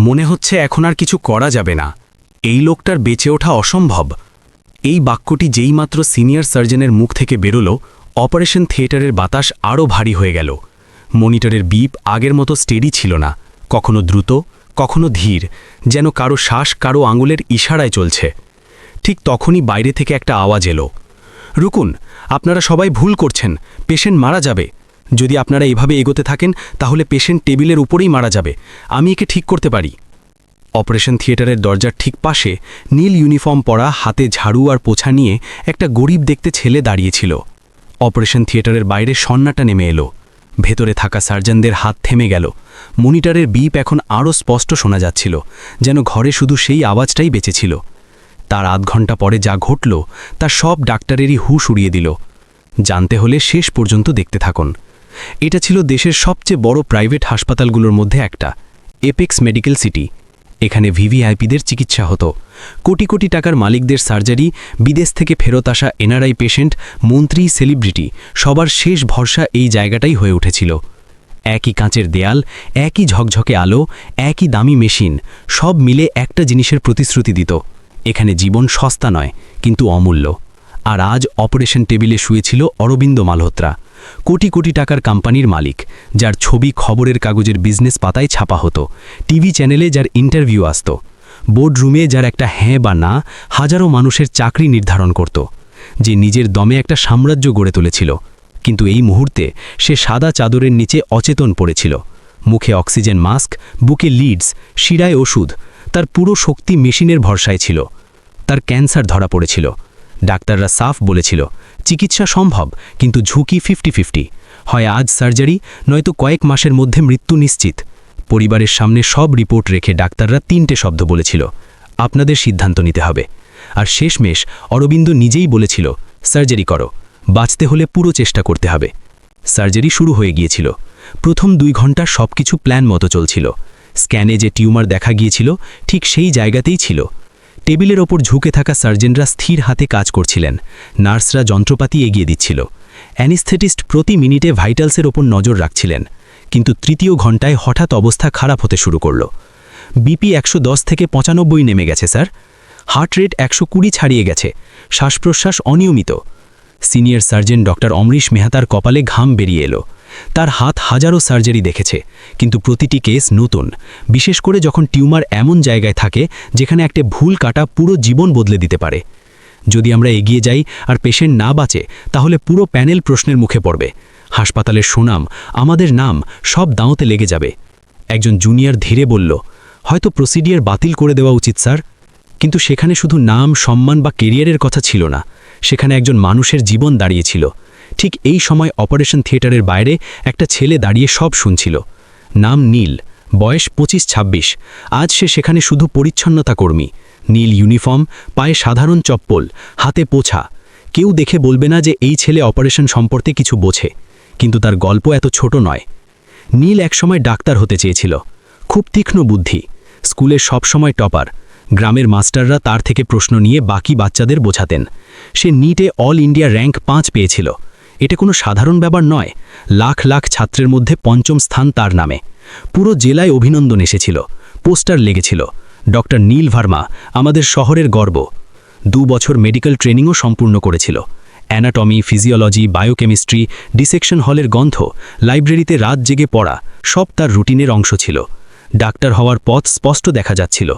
মনে হচ্ছে এখন আর কিছু করা যাবে না, এই লোকটার বেঁচে ওঠা অসম্ভব। এই বাক্যটি যেইমাত্র সিনিয়র সার্জনের মুখ থেকে বেরোল, অপারেশন থিয়েটারের বাতাস আরও ভারী হয়ে গেল। মনিটরের বিপ আগের মতো স্টেডি ছিল না, কখনো দ্রুত, কখনো ধীর, যেন কারো শ্বাস কারো আঙুলের ইশারায় চলছে। ঠিক তখনই বাইরে থেকে একটা আওয়াজ এলো, রুকুন, আপনারা সবাই ভুল করছেন, পেশেন্ট মারা যাবে। যদি আপনারা এভাবে এগোতে থাকেন তাহলে পেশেন্ট টেবিলের উপরেই মারা যাবে, আমি একে ঠিক করতে পারি। অপারেশন থিয়েটারের দরজার ঠিক পাশে নীল ইউনিফর্ম পরা, হাতে ঝাড়ু আর পোছা নিয়ে একটা গরিব দেখতে ছেলে দাঁড়িয়েছিল। অপারেশন থিয়েটারের বাইরে সন্নাটা নেমে এলো, ভেতরে থাকা সার্জনদের হাত থেমে গেল। মনিটরের বিপ এখন আরও স্পষ্ট শোনা যাচ্ছিল, যেন ঘরে শুধু সেই আওয়াজটাই বেঁচেছিল। তার আধ ঘন্টা পরে যা ঘটল তা সব ডাক্তারেরই হুঁশ উড়িয়ে দিল। জানতে হলে শেষ পর্যন্ত দেখতে থাকুন। এটা ছিল দেশের সবচেয়ে বড় প্রাইভেট হাসপাতালগুলোর মধ্যে একটা, এপেক্স মেডিকেল সিটি। এখানে ভিভিআইপিদের চিকিৎসা হতো, কোটি কোটি টাকার মালিকদের সার্জারি, বিদেশ থেকে ফেরত আসা এনআরআই পেশেন্ট, মন্ত্রী, সেলিব্রিটি, সবার শেষ ভরসা এই জায়গাটাই হয়ে উঠেছিল। একই কাঁচের দেয়াল, একই ঝকঝকে আলো, একই দামি মেশিন, সব মিলে একটা জিনিসের প্রতিশ্রুতি দিত, এখানে জীবন সস্তা নয় কিন্তু অমূল্য। আর আজ অপারেশন টেবিলে শুয়েছিল অরবিন্দ মালহোত্রা, কোটি কোটি টাকার কোম্পানির মালিক, যার ছবি খবরের কাগজের বিজনেস পাতায় ছাপা হতো, টিভি চ্যানেলে যার ইন্টারভিউ আসত, বোর্ডরুমে যার একটা হ্যাঁ বা না হাজারো মানুষের চাকরি নির্ধারণ করত, যে নিজের দমে একটা সাম্রাজ্য গড়ে তুলেছিল। কিন্তু এই মুহূর্তে সে সাদা চাদরের নিচে অচেতন পড়েছিল, মুখে অক্সিজেন মাস্ক, বুকে লিডস, শিরায় ওষুধ, তার পুরো শক্তি মেশিনের ভরসায় ছিল। তার ক্যান্সার ধরা পড়েছিল, ডাক্তাররা সাফ বলেছিল চিকিৎসা সম্ভব, কিন্তু ঝুঁকি 50-50, হয় আজ সার্জারি, নয়তো কয়েক মাসের মধ্যে মৃত্যু নিশ্চিত। পরিবারের সামনে সব রিপোর্ট রেখে ডাক্তাররা 3টে শব্দ বলেছিল, আপনাদের সিদ্ধান্ত নিতে হবে। আর শেষমেশ অরবিন্দ নিজেই বলেছিল, সার্জারি করো, বাঁচতে হলে পুরো চেষ্টা করতে হবে। সার্জারি শুরু হয়ে গিয়েছিল। প্রথম 2 ঘন্টা সব কিছু প্ল্যান মতো চলছিল। স্ক্যানে যে টিউমার দেখা গিয়েছিল ঠিক সেই জায়গাতেই ছিল। টেবিলের ওপর ঝুঁকে থাকা সার্জনরা স্থির হাতে কাজ করছিলেন, নার্সরা যন্ত্রপাতি এগিয়ে দিচ্ছিল, অ্যানিস্থেটিস্ট প্রতি মিনিটে ভাইটালসের ওপর নজর রাখছিলেন। কিন্তু তৃতীয় ঘন্টায় হঠাৎ অবস্থা খারাপ হতে শুরু করল। বিপি 110 থেকে 95 নেমে গেছে স্যার, হার্ট রেট 120 ছাড়িয়ে গেছে, শ্বাস প্রশ্বাস অনিয়মিত। সিনিয়র সার্জন ডক্টর অমরিশ মেহতার কপালে ঘাম বেরিয়ে এলো। তার হাত হাজারো সার্জারি দেখেছে, কিন্তু প্রতিটি কেস নতুন, বিশেষ করে যখন টিউমার এমন জায়গায় থাকে যেখানে একটা ভুল কাটা পুরো জীবন বদলে দিতে পারে। যদি আমরা এগিয়ে যাই আর পেশেন্ট না বাঁচে, তাহলে পুরো প্যানেল প্রশ্নের মুখে পড়বে। হাসপাতালের সুনাম, আমাদের নাম, সব দাঁওতে লেগে যাবে। একজন জুনিয়র ধীরে বলল, হয়তো প্রসিডিয়ার বাতিল করে দেওয়া উচিত স্যার। কিন্তু সেখানে শুধু নাম, সম্মান বা কেরিয়ারের কথা ছিল না, সেখানে একজন মানুষের জীবন দাঁড়িয়েছিল। ঠিক এই সময় অপারেশন থিয়েটারের বাইরে একটা ছেলে দাঁড়িয়ে সব শুনছিল। নাম নীল, বয়স 25-26। আজ সে সেখানে শুধু পরিচ্ছন্নতা কর্মী। নীল ইউনিফর্ম, পায়ে সাধারণ চপ্পল, হাতে পোছা। কেউ দেখে বলবে না যে এই ছেলে অপারেশন সম্পর্কে কিছু বোঝে, কিন্তু তার গল্প এত ছোট নয়। নীল একসময় ডাক্তার হতে চেয়েছিল, খুব তীক্ষ্ণ বুদ্ধি, স্কুলের সবসময় টপার। গ্রামের মাস্টাররা তার থেকে প্রশ্ন নিয়ে বাকি বাচ্চাদের বোঝাতেন। সে নিটে অল ইন্ডিয়া র্যাঙ্ক 5 পেয়েছিল। এটা কোনো সাধারণ ব্যাপার নয়, লাখ লাখ ছাত্রের মধ্যে 5ম স্থান তার নামে। পুরো জেলায় অভিনন্দন এসেছিল, পোস্টার লেগেছিল, ডক্টর নীল ভার্মা আমাদের শহরের গর্ব। 2 বছর মেডিকেল ট্রেনিংও সম্পূর্ণ করেছিল। অ্যানাটমি, ফিজিওলজি, বায়োকেমিস্ট্রি, ডিসেকশন হলের গন্ধ, লাইব্রেরিতে রাত জেগে পড়া, সব তার রুটিনের অংশ ছিল। ডাক্তার হওয়ার পথ স্পষ্ট দেখা যাচ্ছিল।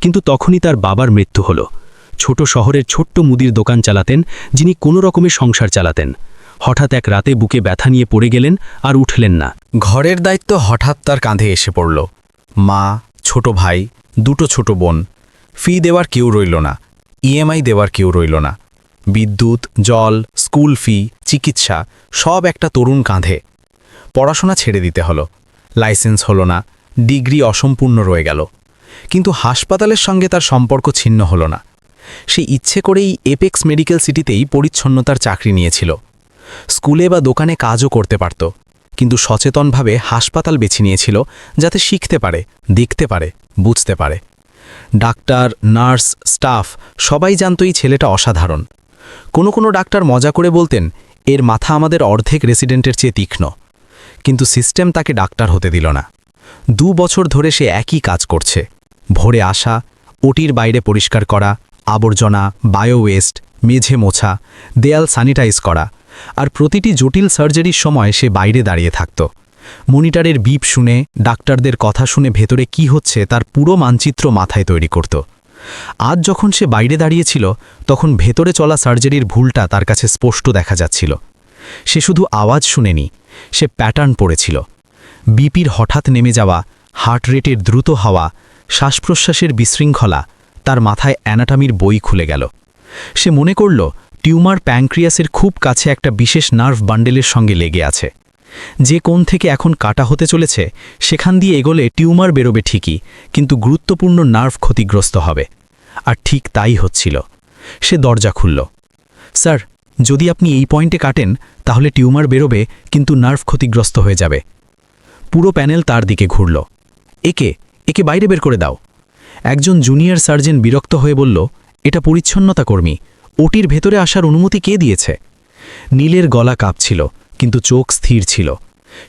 কিন্তু তখনই তার বাবার মৃত্যু হলো। ছোট শহরের ছোট্ট মুদির দোকান চালাতেন, যিনি কোনো রকমের সংসার চালাতেন। হঠাৎ এক রাতে বুকে ব্যথা নিয়ে পড়ে গেলেন আর উঠলেন না। ঘরের দায়িত্ব হঠাৎ তার কাঁধে এসে পড়ল। মা, ছোট ভাই, 2টো ছোট বোন। ফি দেওয়ার কেউ রইল না, ইএমআই দেওয়ার কেউ রইল না। বিদ্যুৎ, জল, স্কুল ফি, চিকিৎসা, সব একটা তরুণ কাঁধে। পড়াশোনা ছেড়ে দিতে হলো, লাইসেন্স হলো না, ডিগ্রি অসম্পূর্ণ রয়ে গেল। কিন্তু হাসপাতালের সঙ্গে তার সম্পর্ক ছিন্ন হলো না। সে ইচ্ছে করেই এপেক্স মেডিকেল সিটিতেই পরিচ্ছন্নতার চাকরি নিয়েছিল। স্কুলে বা দোকানে কাজও করতে পারত, কিন্তু সচেতনভাবে হাসপাতাল বেছে নিয়েছিল, যাতে শিখতে পারে, দেখতে পারে, বুঝতে পারে। ডাক্তার, নার্স, স্টাফ সবাই জানত এই ছেলেটা অসাধারণ। কোনো ডাক্তার মজা করে বলতেন, এর মাথা আমাদের অর্ধেক রেসিডেন্টের চেয়ে তীক্ষ্ণ। কিন্তু সিস্টেম তাকে ডাক্তার হতে দিল না। 2 বছর ধরে সে একই কাজ করছে। ভোরে আসা, ওটির বাইরে পরিষ্কার করা, আবর্জনা, বায়ো ওয়েস্ট, মেঝে মোছা, দেয়াল স্যানিটাইজ করা, আর প্রতিটি জটিল সার্জারির সময় সে বাইরে দাঁড়িয়ে থাকত। মনিটরের বিপ শুনে, ডাক্তারদের কথা শুনে ভেতরে কি হচ্ছে তার পুরো মানচিত্র মাথায় তৈরি করত। আজ যখন সে বাইরে দাঁড়িয়েছিল, তখন ভেতরে চলা সার্জারির ভুলটা তার কাছে স্পষ্ট দেখা যাচ্ছিল। সে শুধু আওয়াজ শুনেনি, সে প্যাটার্ন পড়েছিল। বিপির হঠাৎ নেমে যাওয়া, হার্ট রেটের দ্রুত হওয়া, শ্বাসপ্রশ্বাসের বিশৃঙ্খলা, তার মাথায় অ্যানাটমির বই খুলে গেল। সে মনে করল টিউমার প্যানক্রিয়াসের খুব কাছে একটা বিশেষ নার্ভ বান্ডেলের সঙ্গে লেগে আছে। যে কোণ থেকে এখন কাটা হতে চলেছে সেখান দিয়ে এগোলে টিউমার বেরোবে ঠিকই, কিন্তু গুরুত্বপূর্ণ নার্ভ ক্ষতিগ্রস্ত হবে। আর ঠিক তাই হচ্ছিল। সে দরজা খুলল। স্যার, যদি আপনি এই পয়েন্টে কাটেন তাহলে টিউমার বেরোবে, কিন্তু নার্ভ ক্ষতিগ্রস্ত হয়ে যাবে। পুরো প্যানেল তার দিকে ঘুরল। একে বাইরে বের করে দাও। একজন জুনিয়র সার্জন বিরক্ত হয়ে বলল, এটা পরিচ্ছন্নতা কর্মী, ওটির ভেতরে আসার অনুমতি কে দিয়েছে? নীলের গলা কাঁপছিল, কিন্তু চোখ স্থির ছিল।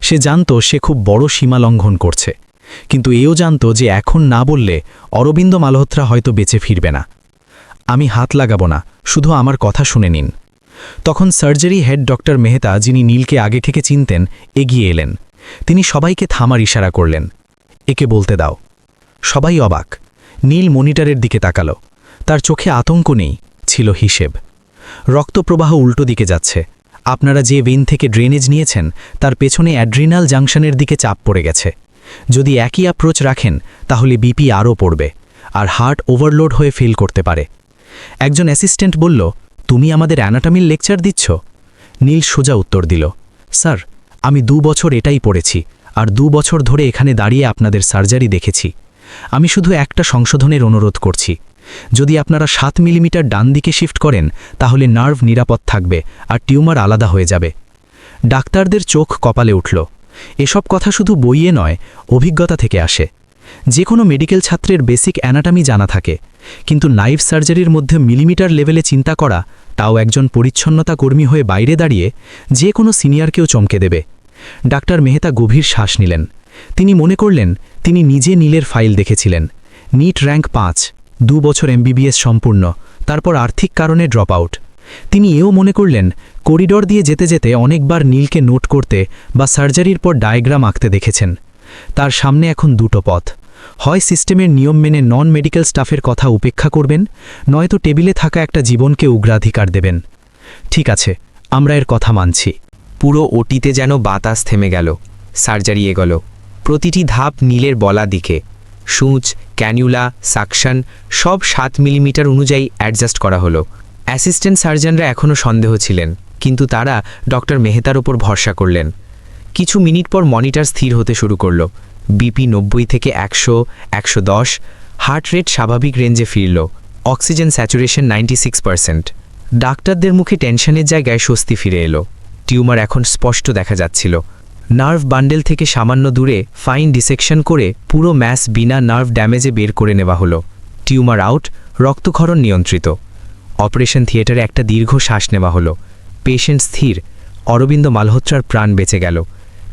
সে জানত সে খুব বড় সীমা লঙ্ঘন করছে, কিন্তু এও জানত যে এখন না বললে অরবিন্দ মালহোত্রা হয়তো বেঁচে ফিরবে না। আমি হাত লাগাবো না, শুধু আমার কথা শুনে নিন। তখন সার্জারি হেড ডক্টর মেহতা, যিনি নীলকে আগে থেকে চিনতেন, এগিয়ে এলেন। তিনি সবাইকে থামার ইশারা করলেন। একে বলতে দাও। সবাই অবাক। নীল মনিটরের দিকে তাকালো। তার চোখে আতঙ্ক নেই, ছিল হিসেব। রক্তপ্রবাহ উল্টো দিকে যাচ্ছে। আপনারা যে ভেইন থেকে ড্রেনেজ নিয়েছেন তার পেছনে অ্যাড্রিনাল জাংশনের দিকে চাপ পড়ে গেছে। যদি একই অ্যাপ্রোচ রাখেন তাহলে বিপি আরও পড়বে, আর হার্ট ওভারলোড হয়ে ফেল করতে পারে। একজন অ্যাসিস্ট্যান্ট বলল, তুমি আমাদের অ্যানাটমির লেকচার দিচ্ছ? নীল সোজা উত্তর দিল, স্যার, আমি 2 বছর এটাই পড়েছি, আর 2 বছর ধরে এখানে দাঁড়িয়ে আপনাদের সার্জারি দেখেছি। আমি শুধু একটা সংশোধনের অনুরোধ করছি। যদি আপনারা 7 মিলিমিটার ডান দিকে শিফট করেন তাহলে নার্ভ নিরাপদ থাকবে আর টিউমার আলাদা হয়ে যাবে। ডাক্তারদের চোখ কপালে উঠল। এসব কথা শুধু বইয়ে নয়, অভিজ্ঞতা থেকে আসে। যে কোনো মেডিকেল ছাত্রের বেসিক অ্যানাটমি জানা থাকে, কিন্তু নাইফ সার্জারির মধ্যে মিলিমিটার লেভেলে চিন্তা করা, তাও একজন পরিচ্ছন্নতা কর্মী হয়ে বাইরে দাঁড়িয়ে, যে কোনো সিনিয়রকেও চমকে দেবে। ডাক্তার মেহতা গভীর শ্বাস নিলেন। তিনি মনে করলেন তিনি নিজে নীলের ফাইল দেখেছিলেন। নিট র্যাঙ্ক 5, 2 বছর এমবিবিএস সম্পূর্ণ, তারপর আর্থিক কারণে ড্রপ আউট। তিনি এও মনে করলেন করিডর দিয়ে যেতে যেতে অনেকবার নীলকে নোট করতে বা সার্জারির পর ডায়াগ্রাম আঁকতে দেখেছেন। তার সামনে এখন 2টো পথ। হয় সিস্টেমের নিয়ম মেনে নন মেডিকেল স্টাফের কথা উপেক্ষা করবেন, নয়তো টেবিলে থাকা একটা জীবনকে অগ্রাধিকার দেবেন। ঠিক আছে, আমরা এর কথা মানছি। পুরো ওটিতে যেন বাতাস থেমে গেল। সার্জারি এগোল। প্রতিটি ধাপ নীলের বলা দিকে। সূচ, ক্যানিউলা, সাকশন সব 7 মিলিমিটার অনুযায়ী অ্যাডজাস্ট করা হলো। অ্যাসিস্ট্যান্ট সার্জনরা এখনও সন্দেহ ছিলেন, কিন্তু তারা ডক্টর মেহতার ওপর ভরসা করলেন। কিছু মিনিট পর মনিটর স্থির হতে শুরু করল। বিপি 90 থেকে 100, 110, হার্ট রেট স্বাভাবিক রেঞ্জে ফিরল। Oxygen saturation 96%। ডাক্তারদের মুখে টেনশনের জায়গায় স্বস্তি ফিরে এলো। টিউমার এখন স্পষ্ট দেখা যাচ্ছিল। নার্ভ বান্ডেল থেকে সামান্য দূরে ফাইন ডিসেকশন করে পুরো ম্যাস বিনা নার্ভ ড্যামেজে বের করে নেওয়া হলো। টিউমার আউট, রক্তক্ষরণ নিয়ন্ত্রিত। অপারেশন থিয়েটারে একটা দীর্ঘ শ্বাস নেওয়া হলো। পেশেন্ট স্থির। অরবিন্দ মালহোত্রার প্রাণ বেঁচে গেল।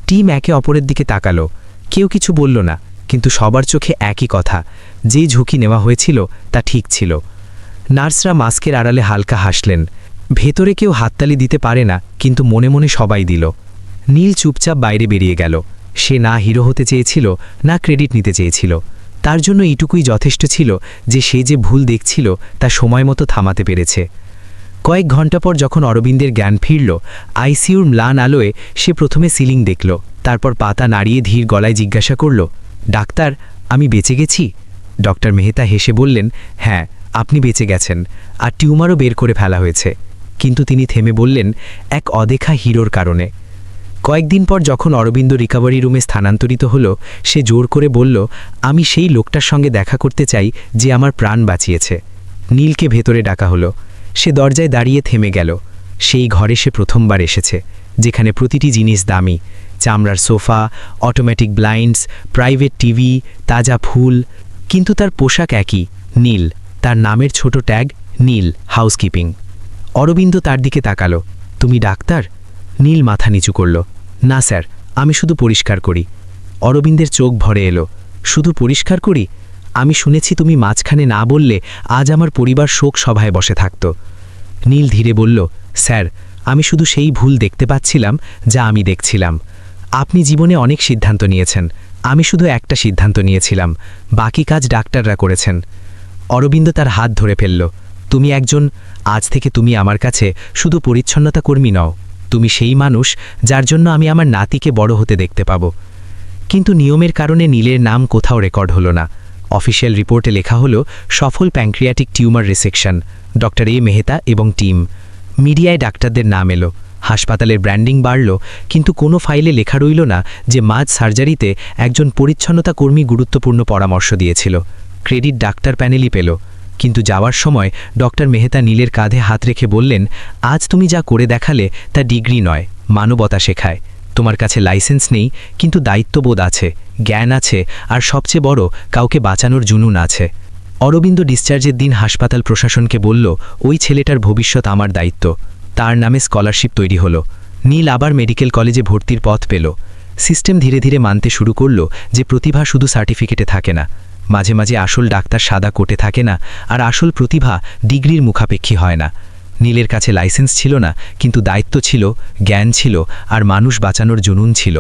টিম একে অপরের দিকে তাকালো। কেউ কিছু বলল না, কিন্তু সবার চোখে একই কথা, যে ঝুঁকি নেওয়া হয়েছিল তা ঠিক ছিল। নার্সরা মাস্কের আড়ালে হালকা হাসলেন। ভেতরে কেউ হাততালি দিতে পারে না, কিন্তু মনে মনে সবাই দিল। নীল চুপচাপ বাইরে বেরিয়ে গেল। সে না হিরো হতে চেয়েছিল, না ক্রেডিট নিতে চেয়েছিল। তার জন্য এইটুকুই যথেষ্ট ছিল যে সে যে ভুল দেখছিল তা সময় মতো থামাতে পেরেছে। কয়েক ঘন্টা পর যখন অরবিন্দের জ্ঞান ফিরল, আইসিইউর ম্লান আলোয় সে প্রথমে সিলিং দেখল, তারপর পাতা নাড়িয়ে ধীর গলায় জিজ্ঞাসা করল, ডাক্তার, আমি বেঁচে গেছি? ডক্টর মেহতা হেসে বললেন, হ্যাঁ, আপনি বেঁচে গেছেন, আর টিউমারও বের করে ফেলা হয়েছে। কিন্তু তিনি থেমে বললেন, এক অদেখা হিরোর কারণে। কয়েকদিন পর যখন অরবিন্দ রিকভারি রুমে স্থানান্তরিত হল, সে জোর করে বলল, আমি সেই লোকটার সঙ্গে দেখা করতে চাই যে আমার প্রাণ বাঁচিয়েছে। নীলকে ভেতরে ডাকা হলো। সে দরজায় দাঁড়িয়ে থেমে গেল। সেই ঘরে সে প্রথমবার এসেছে, যেখানে প্রতিটি জিনিস দামি। চামড়ার sofa, automatic blinds, private TV, তাজা ফুল। কিন্তু তার পোশাক একই, নীল। তার নামের ছোট ট্যাগ, নীল হাউসকিপিং। অরবিন্দ তার দিকে তাকালো। তুমি ডাক্তার? নীল মাথা নিচু করল। না স্যার, আমি শুধু পরিষ্কার করি। অরবিন্দের চোখ ভরে এলো। শুধু পরিষ্কার করি? আমি শুনেছি তুমি মাঝখানে না বললে আজ আমার পরিবার শোক সভায় বসে থাকত। নীল ধীরে বলল, স্যার, আমি শুধু সেই ভুল দেখতে পাচ্ছিলাম যা আমি দেখছিলাম। আপনি জীবনে অনেক সিদ্ধান্ত নিয়েছেন, আমি শুধু একটা সিদ্ধান্ত নিয়েছিলাম, বাকি কাজ ডাক্তাররা করেছেন। অরবিন্দ তার হাত ধরে ফেলল। তুমি আজ থেকে তুমি আমার কাছে শুধু পরিচ্ছন্নতা কর্মী নও, তুমি সেই মানুষ যার জন্য আমি আমার নাতিকে বড় হতে দেখতে পাব। কিন্তু নিয়মের কারণে নীলের নাম কোথাও রেকর্ড হলো না। অফিসিয়াল রিপোর্টে লেখা হলো সফল pancreatic tumour resection, doctor A Mehta এবং টিম। মিডিয়ায় ডাক্তারদের নাম এলো, হাসপাতালের ব্র্যান্ডিং বাড়ল, কিন্তু কোনো ফাইলে লেখা রইল না যে মাঝ সার্জারিতে একজন পরিচ্ছন্নতা কর্মী গুরুত্বপূর্ণ পরামর্শ দিয়েছিল। ক্রেডিট ডাক্তার প্যানেলই পেল, কিন্তু যাওয়ার সময় ডক্টর মেহতা নীলের কাঁধে হাত রেখে বললেন, আজ তুমি যা করে দেখালে তা ডিগ্রি নয়, মানবতা শেখায়। তোমার কাছে লাইসেন্স নেই, কিন্তু দায়িত্ববোধ আছে, জ্ঞান আছে, আর সবচেয়ে বড়, কাউকে বাঁচানোর জুনুন আছে। অরবিন্দ ডিসচার্জের দিন হাসপাতাল প্রশাসনকে বলল, ওই ছেলেটার ভবিষ্যৎ আমার দায়িত্ব। তার নামে স্কলারশিপ তৈরি হলো। নীল আবার মেডিকেল কলেজে ভর্তির পথ পেল। সিস্টেম ধীরে ধীরে মানতে শুরু করল যে প্রতিভা শুধু সার্টিফিকেটে থাকে না, মাঝে মাঝে আসল ডাক্তার সাদা কোটে থাকে না, আর আসল প্রতিভা ডিগ্রির মুখাপেক্ষী হয় না। নীলের কাছে লাইসেন্স ছিল না, কিন্তু দায়িত্ব ছিল, জ্ঞান ছিল, আর মানুষ বাঁচানোর জুনুন ছিল।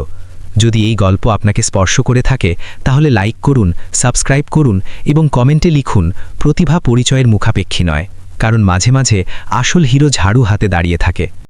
যদি এই গল্প আপনাকে স্পর্শ করে থাকে, তাহলে লাইক করুন, সাবস্ক্রাইব করুন এবং কমেন্টে লিখুন, প্রতিভা পরিচয়ের মুখাপেক্ষী নয়, কারণ মাঝে মাঝে আসল হিরো ঝাড়ু হাতে দাঁড়িয়ে থাকে।